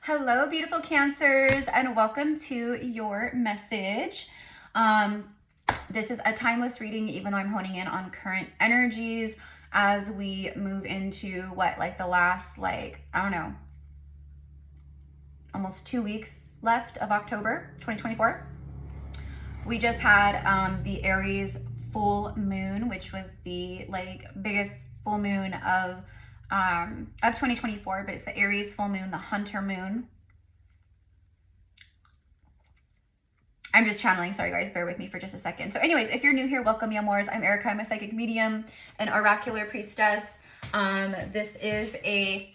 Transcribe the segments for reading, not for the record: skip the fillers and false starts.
Hello, beautiful Cancers, and welcome to your message. This is a timeless reading, even though I'm honing in on current energies as we move into the last, I don't know, almost 2 weeks left of October 2024. We just had the Aries full moon, which was the biggest full moon of 2024, but it's the Aries full moon, the Hunter moon. I'm just channeling, sorry guys, bear with me for just a second. So anyways, if you're new here, welcome, mi amores. I'm Erica, I'm a psychic medium, an oracular priestess. This is a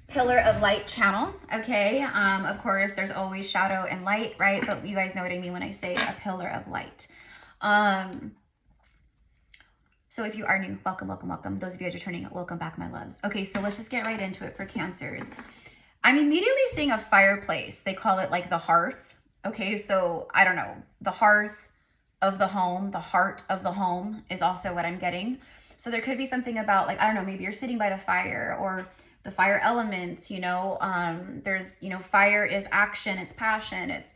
pillar of light channel, okay? Of course, there's always shadow and light, right? But you guys know what I mean when I say a pillar of light. So if you are new, welcome, welcome, welcome. Those of you guys returning, welcome back, my loves. Okay, so let's just get right into it for Cancers. I'm immediately seeing a fireplace. They call it like the hearth. Okay, so I don't know. The hearth of the home, the heart of the home is also what I'm getting. So there could be something about I don't know, maybe you're sitting by the fire or the fire elements, there's, fire is action, it's passion, it's,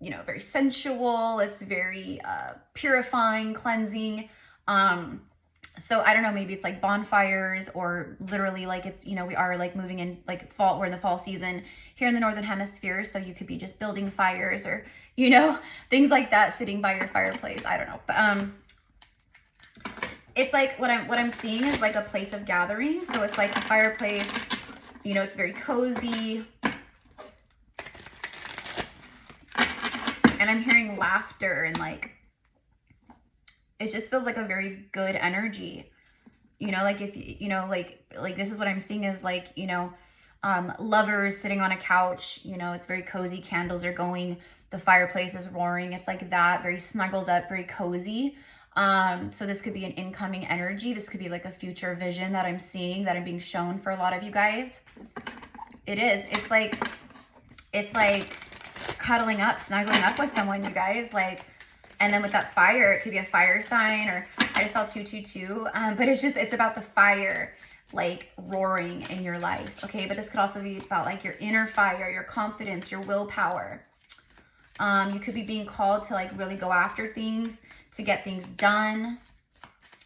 very sensual, it's very purifying, cleansing. So I don't know, maybe it's like bonfires or literally it's, we are moving in fall, we're in the fall season here in the Northern Hemisphere. So you could be just building fires or, things like that, sitting by your fireplace. I don't know. But, it's what I'm seeing is a place of gathering. So it's like a fireplace, it's very cozy. And I'm hearing laughter and it just feels like a very good energy, if this is what I'm seeing is lovers sitting on a couch, it's very cozy, candles are going, the fireplace is roaring, it's like that, very snuggled up, very cozy. So this could be an incoming energy, this could be a future vision that I'm seeing, that I'm being shown for a lot of you guys. It is, it's like cuddling up, snuggling up with someone, you guys, and then with that fire, it could be a fire sign, or I just saw 222, but it's about the fire, roaring in your life, okay? But this could also be about your inner fire, your confidence, your willpower. You could be being called to really go after things, to get things done,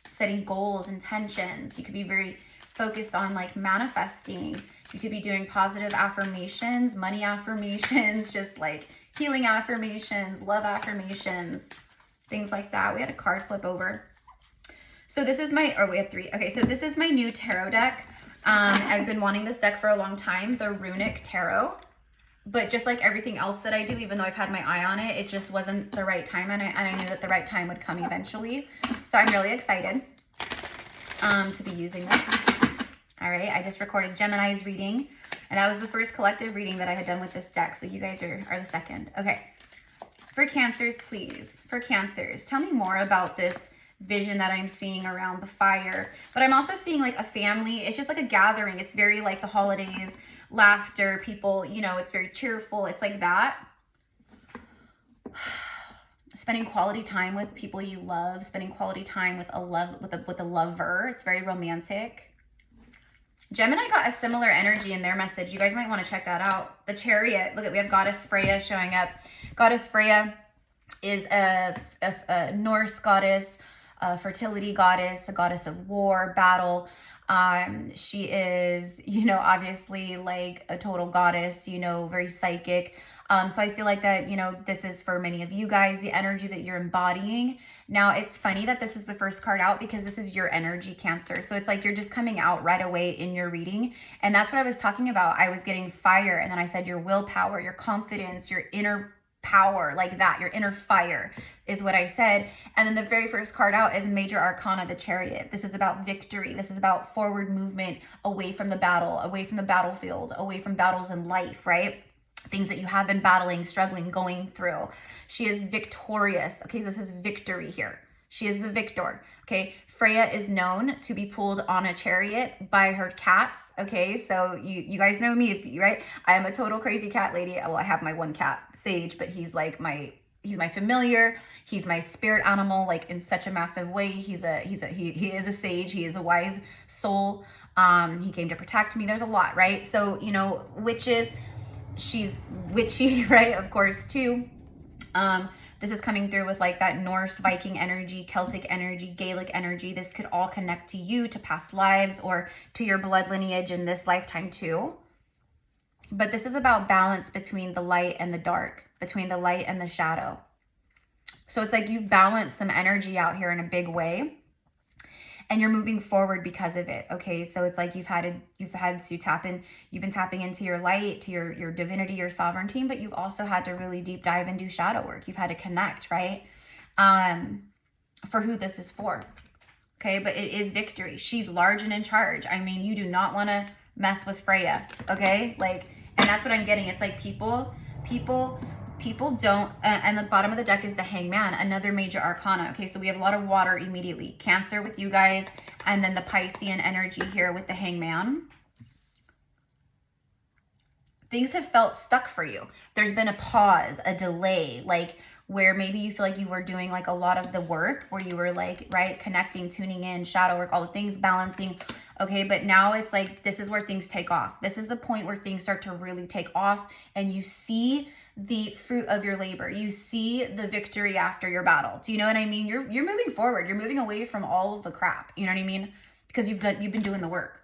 setting goals, intentions. You could be very focused on manifesting. You could be doing positive affirmations, money affirmations, just healing affirmations, love affirmations, things like that. We had a card flip over. So this is my, we had 3. Okay, so this is my new tarot deck. I've been wanting this deck for a long time, the Runic Tarot. But just like everything else that I do, even though I've had my eye on it, it just wasn't the right time. And I knew that the right time would come eventually. So I'm really excited to be using this. All right, I just recorded Gemini's reading. And that was the first collective reading that I had done with this deck. So you guys are the second. Okay. For Cancers, please. For Cancers, tell me more about this vision that I'm seeing around the fire. But I'm also seeing a family. It's just a gathering. It's very the holidays, laughter, people, it's very cheerful. It's like that. Spending quality time with people you love. Spending quality time with a lover. It's very romantic. Gemini got a similar energy in their message. You guys might want to check that out. The Chariot. Look at, we have Goddess Freya showing up. Goddess Freya is a Norse goddess, a fertility goddess, a goddess of war, battle. She is, obviously a total goddess, very psychic. So I feel that, this is for many of you guys, the energy that you're embodying. Now, it's funny that this is the first card out because this is your energy, Cancer. So it's you're just coming out right away in your reading. And that's what I was talking about. I was getting fire. And then I said your willpower, your confidence, your inner power, that, your inner fire is what I said. And then the very first card out is Major Arcana, the Chariot. This is about victory. This is about forward movement away from the battle, away from the battlefield, away from battles in life, right? Things that you have been battling, struggling, going through. She is victorious. Okay, so this is victory here. She is the victor. Okay, Freya is known to be pulled on a chariot by her cats. Okay, so you guys know me, right? I am a total crazy cat lady. Well, I have my one cat, Sage, but he's he's my familiar. He's my spirit animal, in such a massive way. He is a sage. He is a wise soul. He came to protect me. There's a lot, right? So, you know, witches, she's witchy, right? Of course, too. This is coming through with like that Norse Viking energy, Celtic energy, Gaelic energy. This could all connect to you, to past lives, or to your blood lineage in this lifetime too. But this is about balance between the light and the dark, between the light and the shadow. So it's like you've balanced some energy out here in a big way, and you're moving forward because of it. Okay, so it's like you've had to tap in, you've been tapping into your light, to your divinity, your sovereignty, but you've also had to really deep dive and do shadow work. You've had to connect, right? For who this is for. Okay, but it is victory. She's large and in charge. I mean, you do not want to mess with Freya. Okay, like, and that's what I'm getting. It's like people don't, and the bottom of the deck is the Hangman, another major arcana. Okay, so we have a lot of water immediately. Cancer with you guys, and then the Piscean energy here with the Hangman. Things have felt stuck for you. There's been a pause, a delay, like where maybe you feel like you were doing like a lot of the work, where you were like, right, connecting, tuning in, shadow work, all the things, balancing. Okay, but now it's like, this is where things take off. This is the point where things start to really take off, and you see the fruit of your labor. You see the victory after your battle. Do you know what I mean? You're moving forward. You're moving away from all of the crap. You know what I mean? Because you've been doing the work.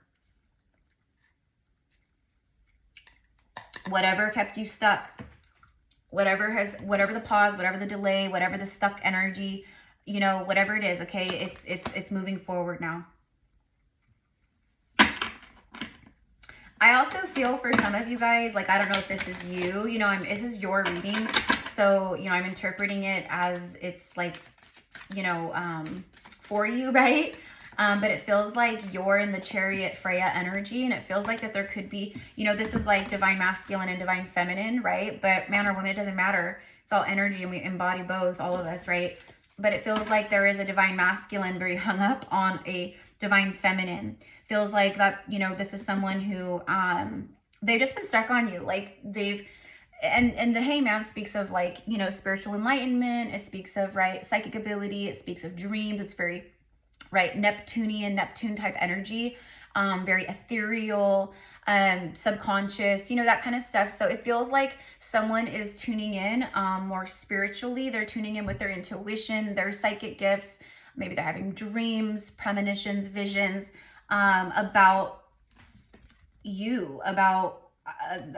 Whatever kept you stuck, whatever the pause, whatever the delay, whatever the stuck energy, you know, whatever it is, okay, it's moving forward now. I also feel for some of you guys, like, I don't know if this is you, you know, this is your reading. So, you know, I'm interpreting it as it's like, you know, for you, right? But it feels like you're in the chariot Freya energy, and it feels like that there could be, you know, this is like divine masculine and divine feminine, right? But man or woman, it doesn't matter. It's all energy, and we embody both, all of us, right? But it feels like there is a divine masculine very hung up on a divine feminine. Feels like that, you know, this is someone who, they've just been stuck on you. Like and the Hangman speaks of, like, you know, spiritual enlightenment. It speaks of, right, psychic ability. It speaks of dreams. It's very, right, Neptune type energy, very ethereal, subconscious, you know, that kind of stuff. So it feels like someone is tuning in more spiritually. They're tuning in with their intuition, their psychic gifts. Maybe they're having dreams, premonitions, visions about you, about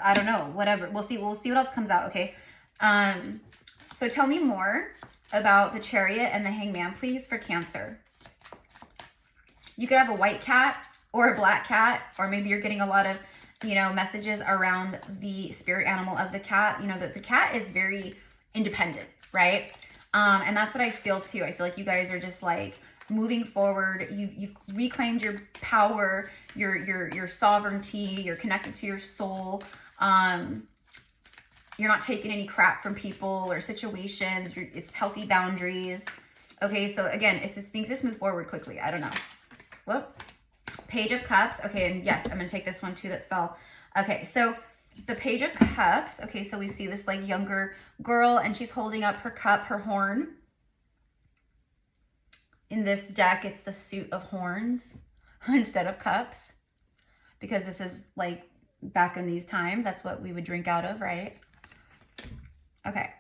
I don't know, whatever. We'll see what else comes out. Okay. So tell me more about the chariot and the Hangman, please, for Cancer. You could have a white cat or a black cat, or maybe you're getting a lot of, you know, messages around the spirit animal of the cat. You know, that the cat is very independent, right? And that's what I feel too. I feel like you guys are just like moving forward. You've reclaimed your power, your sovereignty. You're connected to your soul. You're not taking any crap from people or situations. It's healthy boundaries. Okay, so again, it's just things just move forward quickly. I don't know. Whoop. Page of Cups. Okay, and yes, I'm going to take this one too that fell. Okay, so the Page of Cups. Okay, so we see this like younger girl, and she's holding up her cup, her horn. In this deck, it's the suit of horns instead of cups, because this is like back in these times, that's what we would drink out of, right? Okay.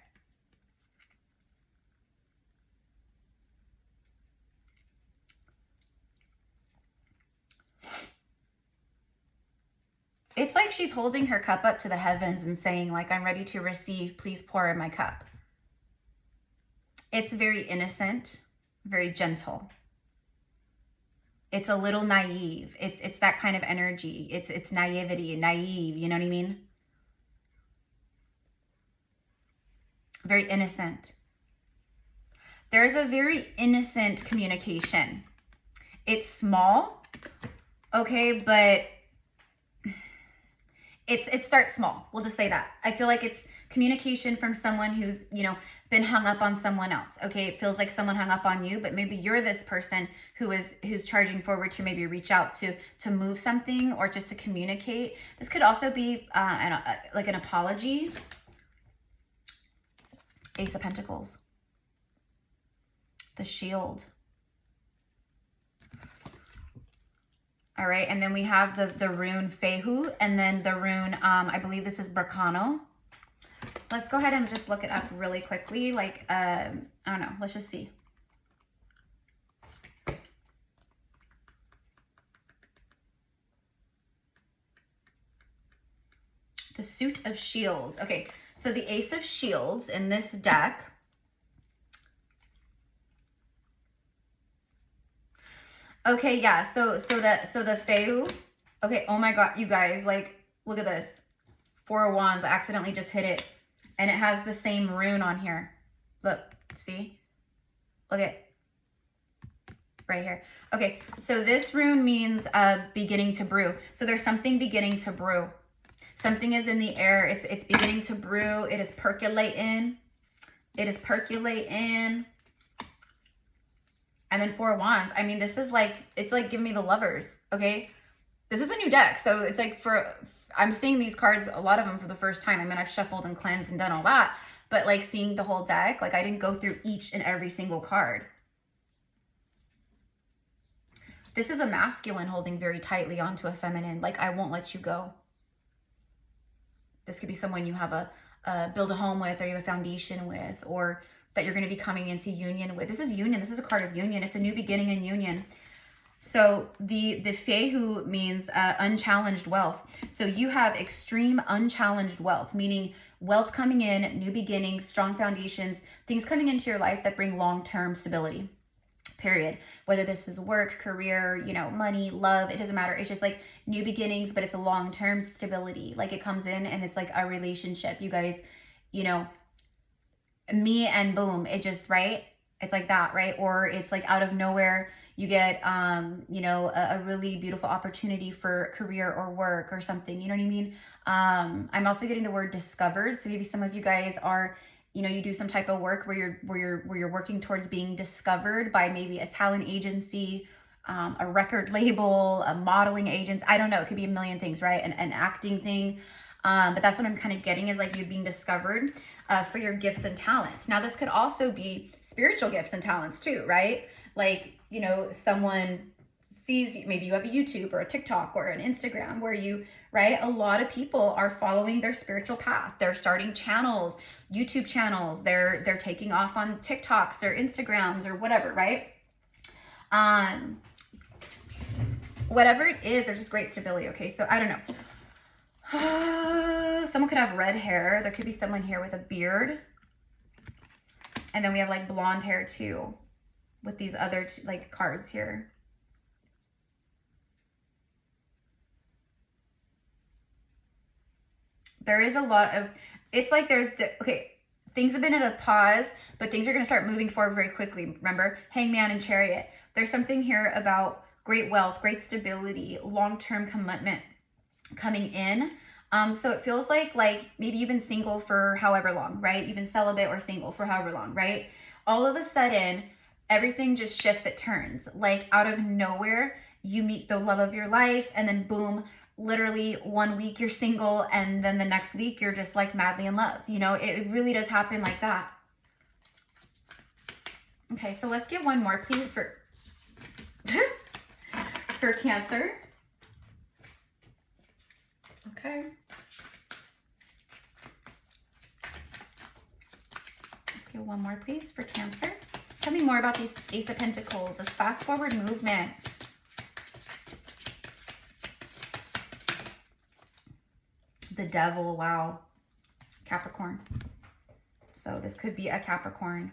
It's like she's holding her cup up to the heavens and saying, like, I'm ready to receive, please pour in my cup. It's very innocent, very gentle. It's a little naive. It's that kind of energy. It's naivety, naive, you know what I mean? Very innocent. There's a very innocent communication. It's small, okay, but it starts small. We'll just say that. I feel like it's communication from someone who's, you know, been hung up on someone else. Okay, it feels like someone hung up on you, but maybe you're this person who's charging forward to maybe reach out to move something or just to communicate. This could also be like an apology. Ace of Pentacles. The Shield. All right, and then we have the rune Fehu, and then the rune, I believe this is Bracano. Let's go ahead and just look it up really quickly. Like, I don't know, let's just see. The Suit of Shields. Okay, so the Ace of Shields in this deck. Okay, yeah, so the Fehu. Okay, oh my God, you guys, like, look at this. Four of Wands, I accidentally just hit it. And it has the same rune on here. Look, see? Look at right here. Okay, so this rune means beginning to brew. So there's something beginning to brew. Something is in the air. It's beginning to brew. It is percolating. It is percolating. And then Four of Wands. I mean, this is like, it's like giving me the Lovers, okay? This is a new deck. So it's like I'm seeing these cards, a lot of them for the first time. I mean, I've shuffled and cleansed and done all that. But like seeing the whole deck, like I didn't go through each and every single card. This is a masculine holding very tightly onto a feminine. Like, I won't let you go. This could be someone you have build a home with, or you have a foundation with, or that you're going to be coming into union with. This is union. This is a card of union. It's a new beginning in union. So the Fehu means unchallenged wealth. So you have extreme unchallenged wealth, meaning wealth coming in, new beginnings, strong foundations, things coming into your life that bring long-term stability. Period. Whether this is work, career, you know, money, love, it doesn't matter. It's just like new beginnings, but it's a long-term stability. Like it comes in and it's like a relationship. You guys, you know, me and boom, it just, right? It's like that, right? Or it's like out of nowhere, you get, you know, a really beautiful opportunity for career or work or something. You know what I mean? I'm also getting the word discovered. So maybe some of you guys are, you know, you do some type of work where you're working towards being discovered by maybe a talent agency, a record label, a modeling agent. I don't know. It could be a million things, right? An acting thing. But that's what I'm kind of getting, is like you being discovered for your gifts and talents. Now, this could also be spiritual gifts and talents too, right? Like, you know, someone sees, maybe you have a YouTube or a TikTok or an Instagram where you, right? A lot of people are following their spiritual path. They're starting channels, YouTube channels. They're taking off on TikToks or Instagrams or whatever, right? Whatever it is, there's just great stability. Okay, so I don't know. Someone could have red hair. There could be someone here with a beard. And then we have like blonde hair too with these other like cards here. There is a lot of, it's like there's, okay, things have been at a pause, but things are going to start moving forward very quickly. Remember, Hangman and Chariot. There's something here about great wealth, great stability, long-term commitment coming in. So it feels like maybe you've been single for however long, right? You've been celibate or single for however long, right? All of a sudden, everything just shifts, it turns. Like out of nowhere, you meet the love of your life, and then boom, literally 1 week you're single, and then the next week you're just like madly in love. You know, it really does happen like that. Okay, so let's get one more, please, for for Cancer. Okay. Let's get one more, please, for Cancer. Tell me more about these Ace of Pentacles, this fast forward movement. The Devil, wow. Capricorn. So this could be a Capricorn.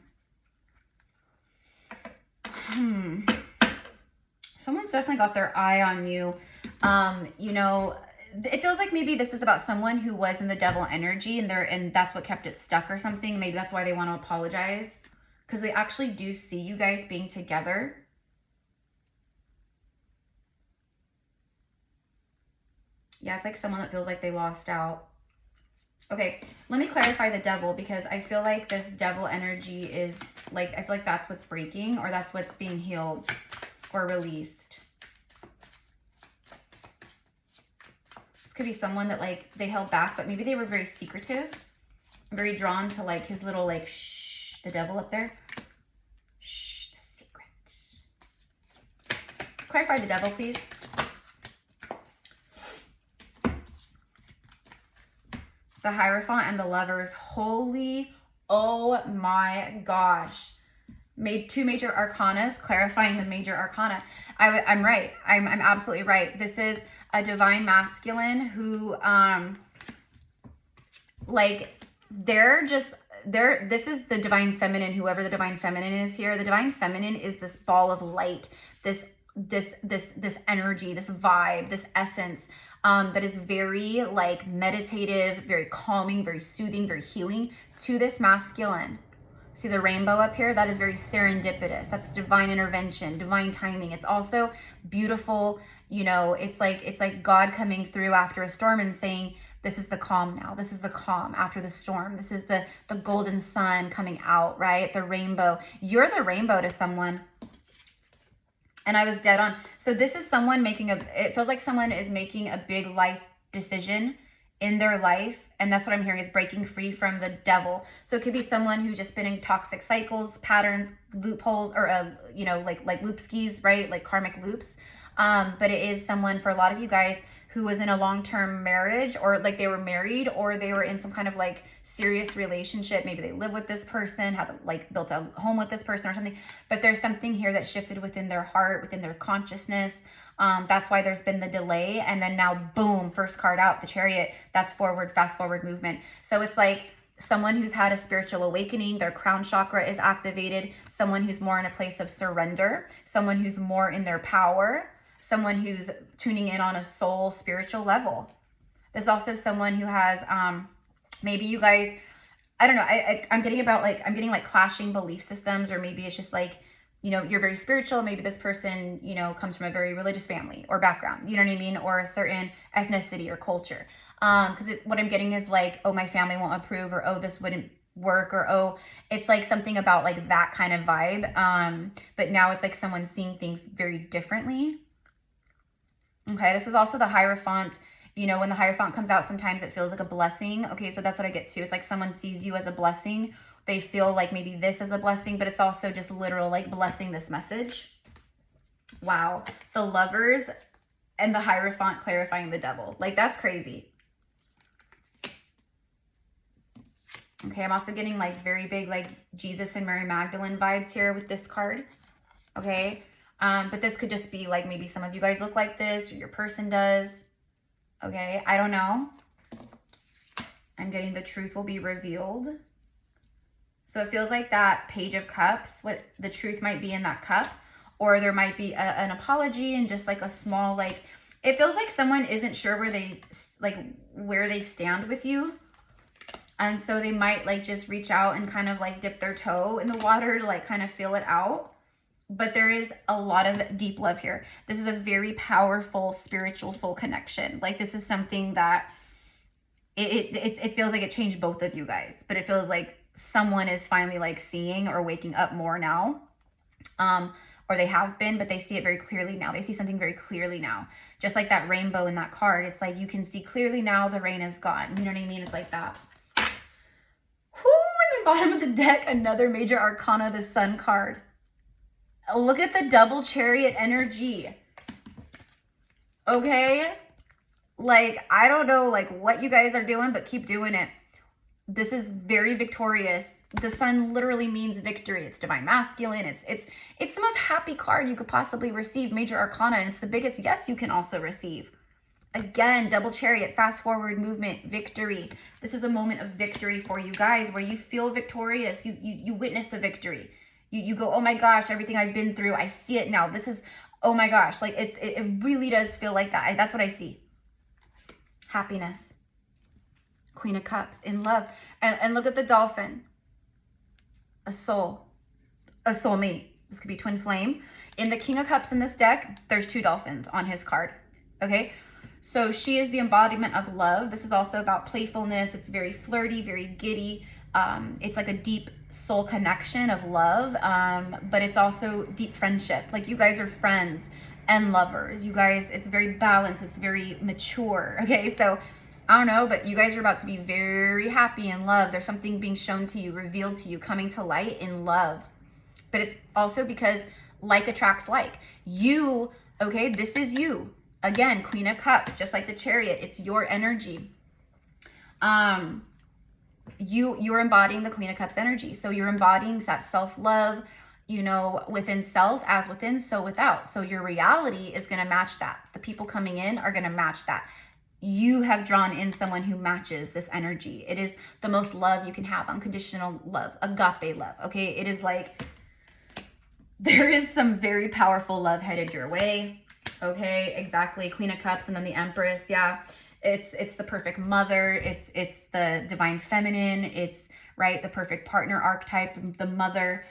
Someone's definitely got their eye on you. You know, it feels like maybe this is about someone who was in the Devil energy, and that's what kept it stuck or something. Maybe that's why they want to apologize, because they actually do see you guys being together. Yeah, it's like someone that feels like they lost out. Okay, let me clarify the Devil, because I feel like this Devil energy is like, I feel like that's what's breaking, or that's what's being healed or released. This could be someone that like they held back, but maybe they were very secretive, very drawn to like his little like shh, the Devil up there. Shh, it's a secret. Clarify the Devil, please. the Hierophant and the Lovers. Holy, oh my gosh. Made 2 major arcanas, clarifying the major arcana. I'm right. I'm absolutely right. This is a divine masculine who, like, this is the divine feminine, whoever the divine feminine is here. The divine feminine is this ball of light, this energy, this vibe, this essence, that is very like meditative, very calming, very soothing, very healing to this masculine. See the rainbow up here? That is very serendipitous. That's divine intervention, divine timing. It's also beautiful. You know, it's like God coming through after a storm and saying, this is the calm now. This is the calm after the storm. This is the golden sun coming out, right? The rainbow. You're the rainbow to someone. And I was dead on. So this is someone it feels like someone is making a big life decision in their life. And that's what I'm hearing, is breaking free from the devil. So it could be someone who's just been in toxic cycles, patterns, loopholes, or, you know, like loop skis, right? Like karmic loops. But it is someone, for a lot of you guys, who was in a long-term marriage, or like they were married, or they were in some kind of like serious relationship. Maybe they live with this person, have like built a home with this person or something, but there's something here that shifted within their heart, within their consciousness. That's why there's been the delay. And then now, boom, first card out, the Chariot. That's forward, fast forward movement. So it's like someone who's had a spiritual awakening, their crown chakra is activated, someone who's more in a place of surrender, someone who's more in their power, someone who's tuning in on a soul spiritual level. There's also someone who has, maybe you guys, I don't know, I'm getting like clashing belief systems, or maybe it's just like, you know, you're very spiritual. Maybe this person, you know, comes from a very religious family or background, you know what I mean? Or a certain ethnicity or culture. Because what I'm getting is like, oh, my family won't approve, or, oh, this wouldn't work, or, oh, it's like something about like that kind of vibe. But now it's like someone seeing things very differently. Okay, this is also the Hierophant. You know, when the Hierophant comes out, sometimes it feels like a blessing. Okay, so that's what I get to. It's like someone sees you as a blessing. They feel like maybe this is a blessing, but it's also just literal, like blessing this message. Wow. The Lovers and the Hierophant clarifying the devil. Like, that's crazy. Okay, I'm also getting like very big, like Jesus and Mary Magdalene vibes here with this card. Okay. But this could just be like, maybe some of you guys look like this, or your person does. Okay, I don't know. I'm getting the truth will be revealed. So it feels like that Page of Cups, what the truth might be in that cup, or there might be an apology and just like a small, like, it feels like someone isn't sure where they stand with you. And so they might like just reach out and kind of like dip their toe in the water to like kind of feel it out. But there is a lot of deep love here. This is a very powerful spiritual soul connection. Like, this is something that it feels like it changed both of you guys, but it feels like someone is finally like seeing or waking up more now. Or they have been, but they see it very clearly now. They see something very clearly now. Just like that rainbow in that card. It's like you can see clearly now, the rain is gone. You know what I mean? It's like that. Whoo, in the bottom of the deck, another major arcana, the Sun card. Look at the double Chariot energy. Okay? Like, I don't know like what you guys are doing, but keep doing it. This is very victorious. The Sun literally means victory. It's divine masculine. It's the most happy card you could possibly receive, major arcana, and it's the biggest yes you can also receive. Again, double Chariot, fast forward movement, victory. This is a moment of victory for you guys where you feel victorious. You witness the victory. You go, oh my gosh, everything I've been through, I see it now. This is, oh my gosh, like it really does feel like that. That's what I see. Happiness. Queen of Cups, in love. And look at the dolphin. A soul. A soulmate. This could be twin flame. In the King of Cups in this deck, there's 2 dolphins on his card. Okay? So she is the embodiment of love. This is also about playfulness. It's very flirty, very giddy. It's like a deep soul connection of love, but it's also deep friendship. Like, you guys are friends and lovers. You guys, it's very balanced. It's very mature. Okay, so I don't know, but you guys are about to be very happy in love. There's something being shown to you, revealed to you, coming to light in love. But it's also because like attracts like. You, okay, this is you. Again, Queen of Cups, just like the Chariot. It's your energy. You're embodying the Queen of Cups energy. So you're embodying that self-love, you know, within self, as within, so without. So your reality is going to match that. The people coming in are going to match that. You have drawn in someone who matches this energy. It is the most love you can have, unconditional love, agape love. Okay. It is like, there is some very powerful love headed your way. Okay. Exactly. Queen of Cups and then the Empress. Yeah. It's the perfect mother. It's the divine feminine. It's right. The perfect partner archetype, the mother.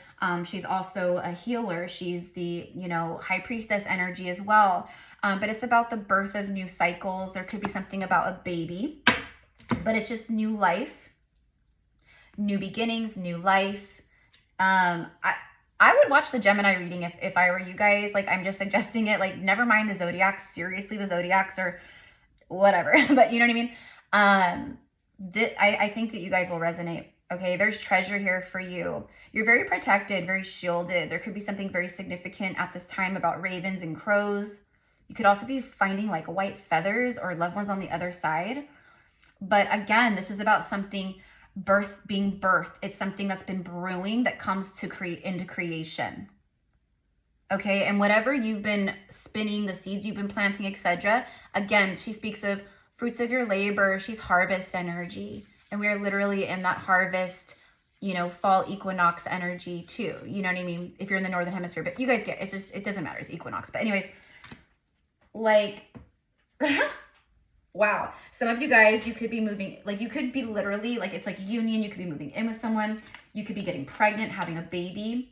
She's also a healer. She's the, you know, high priestess energy as well. But it's about the birth of new cycles. There could be something about a baby, but it's just new life, new beginnings, new life. I would watch the Gemini reading if I were you guys. Like, I'm just suggesting it. Like, never mind the zodiacs. Seriously, the zodiacs are whatever. But you know what I mean? I think that you guys will resonate. Okay, there's treasure here for you. You're very protected, very shielded. There could be something very significant at this time about ravens and crows. You could also be finding like white feathers or loved ones on the other side. But again, this is about something being birthed. It's something that's been brewing that comes to into creation. Okay, and whatever you've been spinning, the seeds you've been planting, etc. Again, she speaks of fruits of your labor. She's harvest energy. And we are literally in that harvest, you know, fall equinox energy too. You know what I mean? If you're in the Northern Hemisphere, but you guys get, it's just, it doesn't matter. It's equinox. But anyways, like, wow. Some of you guys, you could be moving, like you could be literally, like it's like union. You could be moving in with someone. You could be getting pregnant, having a baby.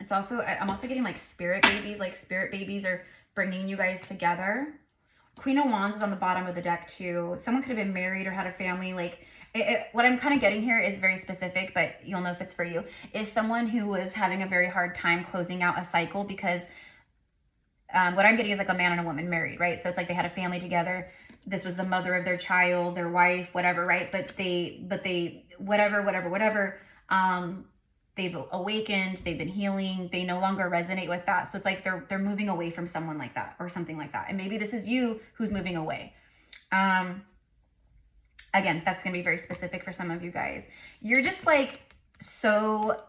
It's also, I'm also getting like spirit babies are bringing you guys together. Queen of Wands is on the bottom of the deck too. Someone could have been married or had a family. Like what I'm kind of getting here is very specific, but you'll know if it's for you, is someone who was having a very hard time closing out a cycle because what I'm getting is like a man and a woman married, right? So it's like they had a family together. This was the mother of their child, their wife, whatever, right? But they, whatever. They've awakened, they've been healing, they no longer resonate with that. So it's like they're moving away from someone like that or something like that. And maybe this is you who's moving away. Again, that's going to be very specific for some of you guys. You're just like so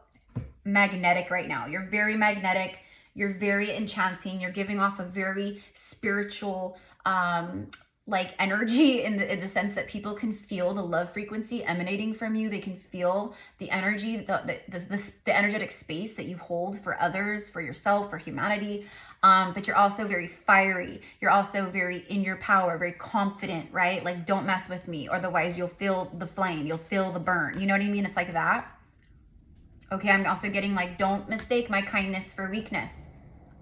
magnetic right now. You're very magnetic. You're very enchanting. You're giving off a very spiritual, like energy in the sense that people can feel the love frequency emanating from you. They can feel the energy, the energetic space that you hold for others, for yourself, for humanity. But you're also very fiery. You're also very in your power, very confident, right? Like, don't mess with me, or otherwise you'll feel the flame, you'll feel the burn. You know what I mean? It's like that. Okay, I'm also getting like, don't mistake my kindness for weakness.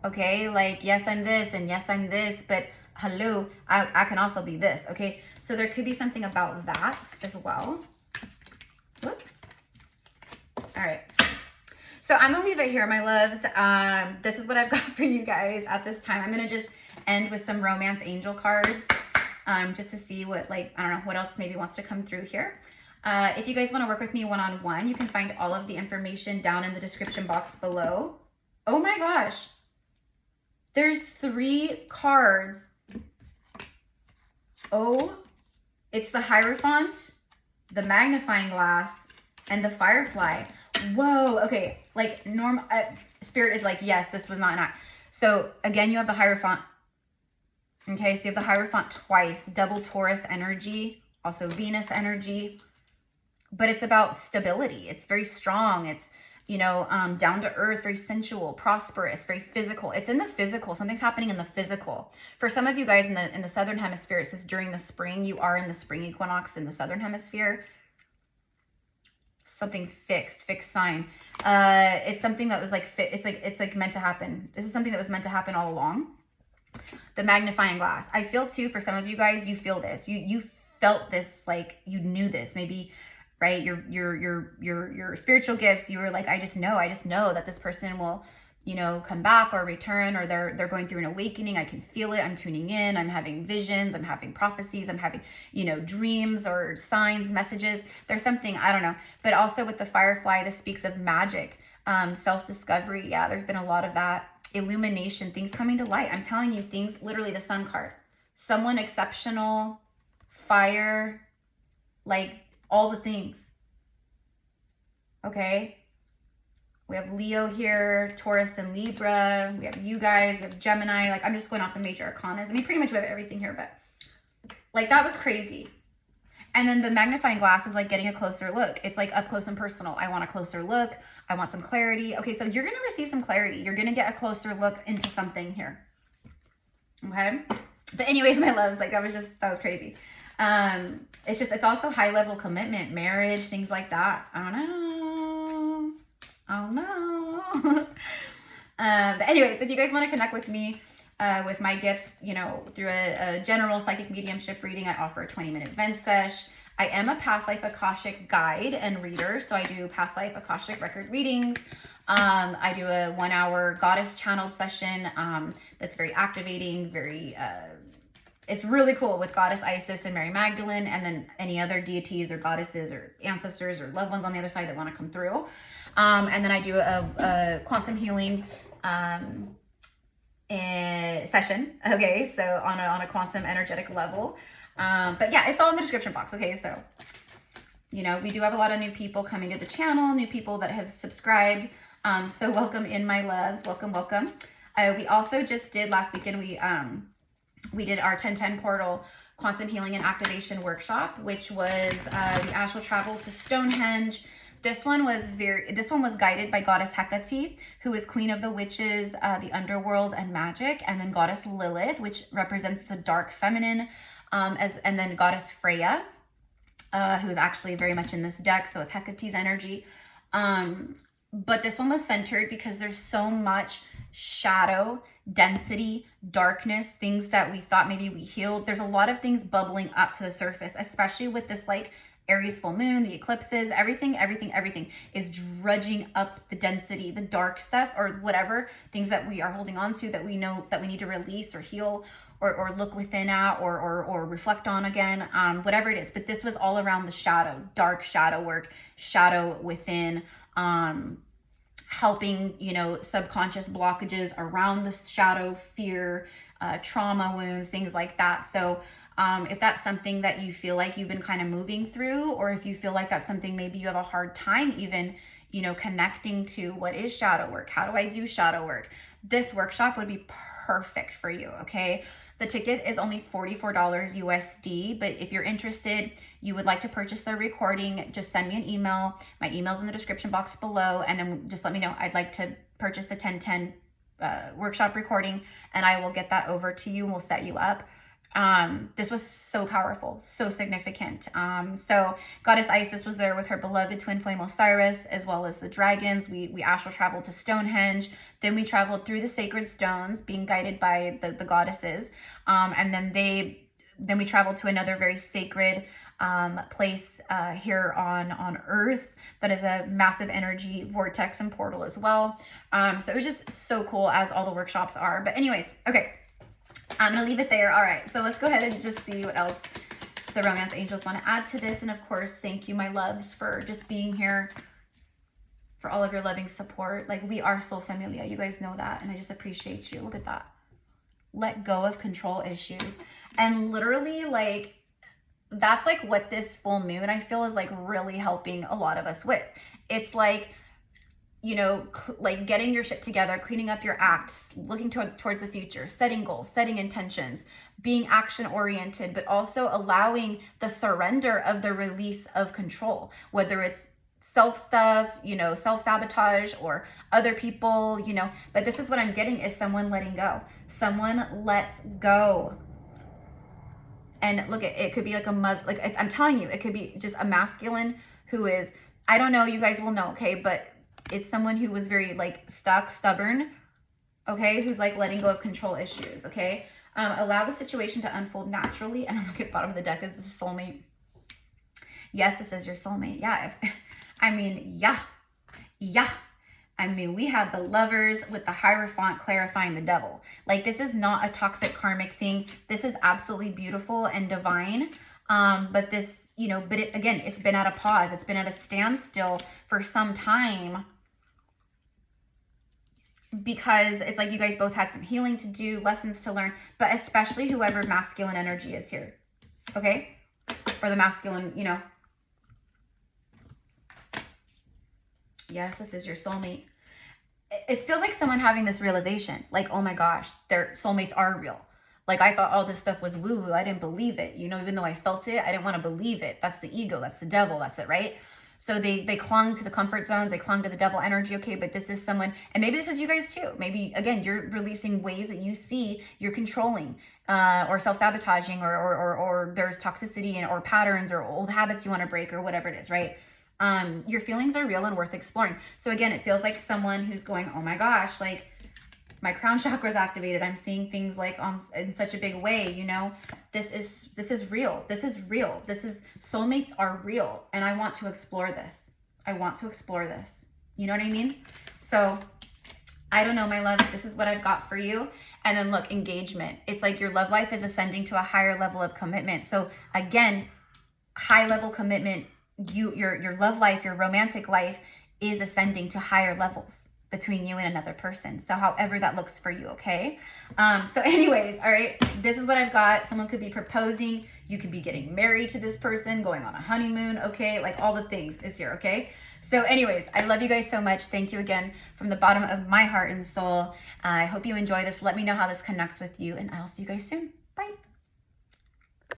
Okay, like, yes, I'm this, and yes, I'm this, but hello, I can also be this. Okay, so there could be something about that as well. Whoop. All right, so I'm gonna leave it here, my loves. This is what I've got for you guys at this time. I'm gonna just end with some romance angel cards, just to see what, like, I don't know what else maybe wants to come through here. If you guys want to work with me one-on-one, you can find all of the information down in the description box below. Oh my gosh, there's 3 cards. Oh, it's the Hierophant, the Magnifying Glass, and the Firefly. Whoa, okay, like normal, Spirit is like, yes, this was not. So again, you have the Hierophant. Okay, so you have the Hierophant twice, double Taurus energy, also Venus energy, but it's about stability. It's very strong. It's, you know, down to earth, very sensual, prosperous, very physical. It's in the physical. Something's happening in the physical. For some of you guys in the Southern Hemisphere, it says during the spring, you are in the spring equinox in the Southern Hemisphere. Something fixed sign. It's something that was like, it's like meant to happen. This is something that was meant to happen all along. The Magnifying Glass. I feel too, for some of you guys, you feel this. You felt this, like you knew this. Maybe, right? Your spiritual gifts, you were like, I just know that this person will, you know, come back or return, or they're going through an awakening. I can feel it. I'm tuning in. I'm having visions. I'm having prophecies. I'm having, you know, dreams or signs, messages. There's something, I don't know. But also with the Firefly, this speaks of magic, self-discovery. Yeah, there's been a lot of that. Illumination, things coming to light. I'm telling you, things, literally the Sun card. Someone exceptional, fire, like all the things. Okay. We have Leo here, Taurus and Libra. We have you guys, we have Gemini. Like, I'm just going off the major arcanas. I mean, pretty much we have everything here, but like, that was crazy. And then the magnifying glass is like getting a closer look. It's like up close and personal. I want a closer look. I want some clarity. Okay, so you're going to receive some clarity. You're going to get a closer look into something here. Okay? But anyways, my loves, like that was crazy. It's also high level commitment, marriage, things like that. I don't know. But anyways, if you guys want to connect with me, with my gifts, you know, through a general psychic mediumship reading, I offer a 20-minute vent sesh. I am a past life Akashic guide and reader, so I do past life Akashic record readings. I do a 1-hour goddess channeled session that's very activating, very it's really cool with Goddess Isis and Mary Magdalene, and then any other deities or goddesses or ancestors or loved ones on the other side that want to come through. And then I do a quantum healing session. Okay, so on a quantum energetic level. But yeah, it's all in the description box. Okay, so you know, we do have a lot of new people coming to the channel, new people that have subscribed. So welcome in, my loves. Welcome. We also just did last weekend, we did our 1010 portal quantum healing and activation workshop, which was the astral travel to Stonehenge. This one was guided by Goddess Hecate, who is queen of the witches, the underworld, and magic, and then Goddess Lilith, which represents the dark feminine, and then Goddess Freya, who is actually very much in this deck, so it's Hecate's energy. But this one was centered because there's so much shadow, density, darkness, things that we thought maybe we healed. There's a lot of things bubbling up to the surface, especially with this like Aries full moon, the eclipses, everything is drudging up the density, the dark stuff, or whatever things that we are holding on to that we know that we need to release or heal or look within at or reflect on again, whatever it is. But this was all around the shadow, dark shadow work, shadow within, helping, you know, subconscious blockages around the shadow, fear, trauma wounds, things like that. So if that's something that you feel like you've been kind of moving through, or if you feel like that's something maybe you have a hard time even, you know, connecting to what is shadow work, how do I do shadow work, this workshop would be perfect for you. Okay, the ticket is only $44 USD, but if you're interested, you would like to purchase the recording, just send me an email. My email's in the description box below, and then just let me know I'd like to purchase the 1010 workshop recording, and I will get that over to you and we'll set you up. This was so powerful, so significant. So Goddess Isis was there with her beloved twin flame Osiris, as well as the dragons. We astral traveled to Stonehenge. Then we traveled through the sacred stones, being guided by the goddesses. And then we traveled to another very sacred place here on Earth that is a massive energy vortex and portal as well. So it was just so cool, as all the workshops are. But anyways, okay. I'm going to leave it there. All right, so let's go ahead and just see what else the romance angels want to add to this. And of course, thank you, my loves, for just being here, for all of your loving support. Like, we are soul familia. You guys know that, and I just appreciate you. Look at that. Let go of control issues. And literally, like, that's like what this full moon, I feel, is like really helping a lot of us with. It's like, you know, like getting your shit together, cleaning up your act, looking towards the future, setting goals, setting intentions, being action oriented, but also allowing the surrender of the release of control, whether it's self stuff, you know, self-sabotage, or other people, you know. But this is what I'm getting, is someone letting go. Someone lets go. And look, it could be like a mother, like I'm telling you, it could be just a masculine who is, I don't know, you guys will know, okay, but it's someone who was very like stuck, stubborn, okay, who's like letting go of control issues, okay. Allow the situation to unfold naturally. And look at bottom of the deck, is this soulmate? Yes, this is your soulmate. Yeah, I mean, yeah. I mean, we had the Lovers with the Hierophant clarifying the devil. Like, this is not a toxic karmic thing. This is absolutely beautiful and divine. But this, you know, but it, again, it's been at a pause. It's been at a standstill for some time, because it's like you guys both had some healing to do, lessons to learn, but especially whoever masculine energy is here. Okay. or the masculine, you know. Yes, this is your soulmate. It feels like someone having this realization, like, oh my gosh, their soulmates are real. Like, I thought all this stuff was woo-woo. I didn't believe it. You know, even though I felt it, I didn't want to believe it. That's the ego. That's the devil. That's it, right? So they clung to the comfort zones. They clung to the devil energy. Okay, but this is someone, and maybe this is you guys too. Maybe, again, you're releasing ways that you see you're controlling or self-sabotaging or there's toxicity or patterns or old habits you want to break or whatever it is, right? Your feelings are real and worth exploring. So again, it feels like someone who's going, oh my gosh, like my crown chakra is activated. I'm seeing things like in such a big way, you know, this is real. This is real. This is, soulmates are real. And I want to explore this. I want to explore this. You know what I mean? So I don't know, my love, this is what I've got for you. And then look, engagement. It's like your love life is ascending to a higher level of commitment. So again, high level commitment, your love life, your romantic life is ascending to higher levels between you and another person. So however that looks for you, okay? So anyways, all right, this is what I've got. Someone could be proposing. You could be getting married to this person, going on a honeymoon, okay? Like all the things is here, okay? So anyways, I love you guys so much. Thank you again from the bottom of my heart and soul. I hope you enjoy this. Let me know how this connects with you, and I'll see you guys soon.